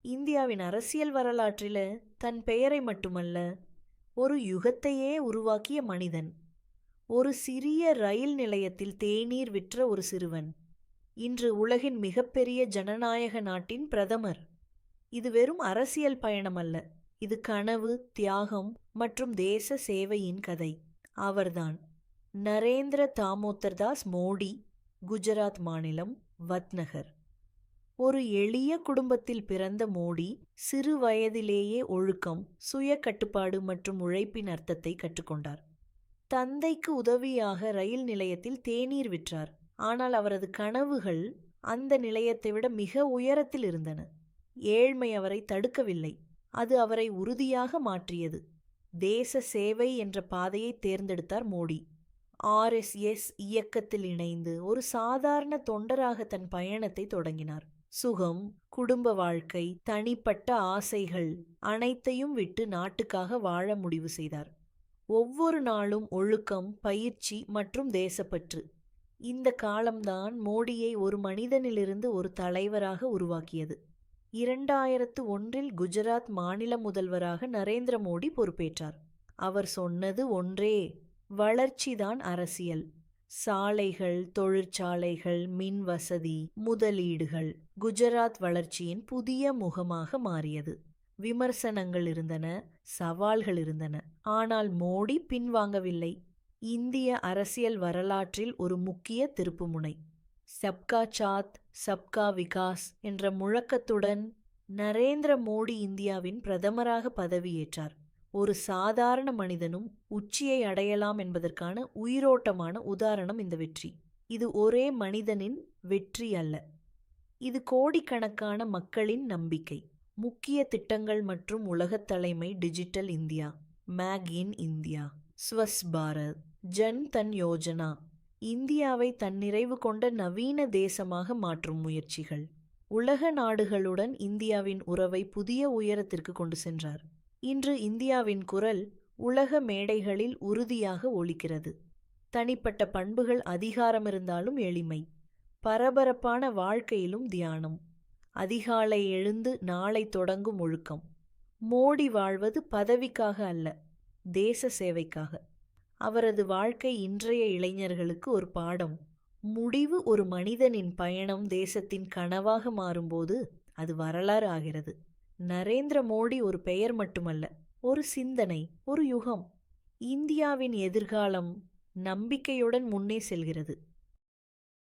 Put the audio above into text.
இந்தியாவின் அரசியல் வரலாற்றில் தன் பெயரை மட்டுமல்ல, ஒரு யுகத்தையே உருவாக்கிய மனிதன். ஒரு சிறிய ரயில் நிலையத்தில் தேநீர் விற்ற ஒரு சிறுவன் இன்று உலகின் மிகப்பெரிய ஜனநாயக நாட்டின் பிரதமர். இது வெறும் அரசியல் பயணம் அல்ல, இது கனவு, தியாகம் மற்றும் தேச சேவையின் கதை. அவர்தான் நரேந்திர தாமோதர் தாஸ் மோடி, குஜராத் மாநிலம் வத்நகர். ஒரு எளிய குடும்பத்தில் பிறந்த மோடி சிறு வயதிலேயே ஒழுக்கம், சுய கட்டுப்பாடு மற்றும் உழைப்பின் அர்த்தத்தை கற்றுக்கொண்டார். தந்தைக்கு உதவியாக ரயில் நிலையத்தில் தேநீர் விற்றார், ஆனால் அவரது கனவுகள் அந்த நிலையத்தை விட மிக உயரத்தில் இருந்தன. ஏழ்மை அவரை தடுக்கவில்லை, அது அவரை உறுதியாக மாற்றியது. தேச சேவை என்ற பாதையை தேர்ந்தெடுத்தார் மோடி. RSS இயக்கத்தில் இணைந்து ஒரு சாதாரண தொண்டராக தன் பயணத்தை தொடங்கினார். சுகம், குடும்ப வாழ்க்கை, தனிப்பட்ட ஆசைகள் அனைத்தையும் விட்டு நாட்டுக்காக வாழ முடிவு செய்தார். ஒவ்வொரு நாளும் ஒழுக்கம், பயிற்சி மற்றும் தேசப்பற்று. இந்த காலம்தான் மோடியை ஒரு மனிதனிலிருந்து ஒரு தலைவராக உருவாக்கியது. 2001 குஜராத் மாநில முதல்வராக நரேந்திர மோடி பொறுப்பேற்றார். அவர் சொன்னது ஒன்றே: வளர்ச்சிதான் அரசியல். சாலைகள், தொழிற்சாலைகள், மின் வசதி, முதலீடுகள் குஜராத் வளர்ச்சியின் புதிய முகமாக மாறியது. விமர்சனங்கள் இருந்தன, சவால்கள் இருந்தன, ஆனால் மோடி பின்வாங்கவில்லை. இந்திய அரசியல் வரலாற்றில் ஒரு முக்கிய திருப்புமுனை. சப்கா சாத் சப்கா விகாஸ் என்ற முழக்கத்துடன் நரேந்திர மோடி இந்தியாவின் பிரதமராக பதவியேற்றார். ஒரு சாதாரண மனிதனும் உச்சியை அடையலாம் என்பதற்கான உயிரோட்டமான உதாரணம் இந்த வெற்றி. இது ஒரே மனிதனின் வெற்றி அல்ல, இது கோடிக்கணக்கான மக்களின் நம்பிக்கை. முக்கிய திட்டங்கள் மற்றும் உலகத் தலைமை: digital India, make in India, Swachh Bharat, Jan Dhan Yojana. இந்தியாவை தன்னிறைவு கொண்ட நவீன தேசமாக மாற்றும் முயற்சிகள். உலக நாடுகளுடன் இந்தியாவின் உறவை புதிய உயரத்திற்கு கொண்டு சென்றார். இன்று இந்தியாவின் குரல் உலக மேடைகளில் உறுதியாக ஒலிக்கிறது. தனிப்பட்ட பண்புகள் அதிகாரம் இருந்தாலும் எளிமை, பரபரப்பான வாழ்க்கையிலும் தியானம், அதிகாலை எழுந்து நாளை தொடங்கும் ஒழுக்கம். மோடி வாழ்வது பதவிக்காக அல்ல, தேச சேவைக்காக. அவரது வாழ்க்கை இன்றைய இளைஞர்களுக்கு ஒரு பாடம். முடிவு ஒரு மனிதனின் பயணம் தேசத்தின் கனவாக மாறும்போது அது வரலாறு ஆகிறது. நரேந்திர மோடி ஒரு பெயர் மட்டுமல்ல, ஒரு சிந்தனை, ஒரு யுகம். இந்தியாவின் எதிர்காலம் நம்பிக்கையுடன் முன்னே செல்கிறது.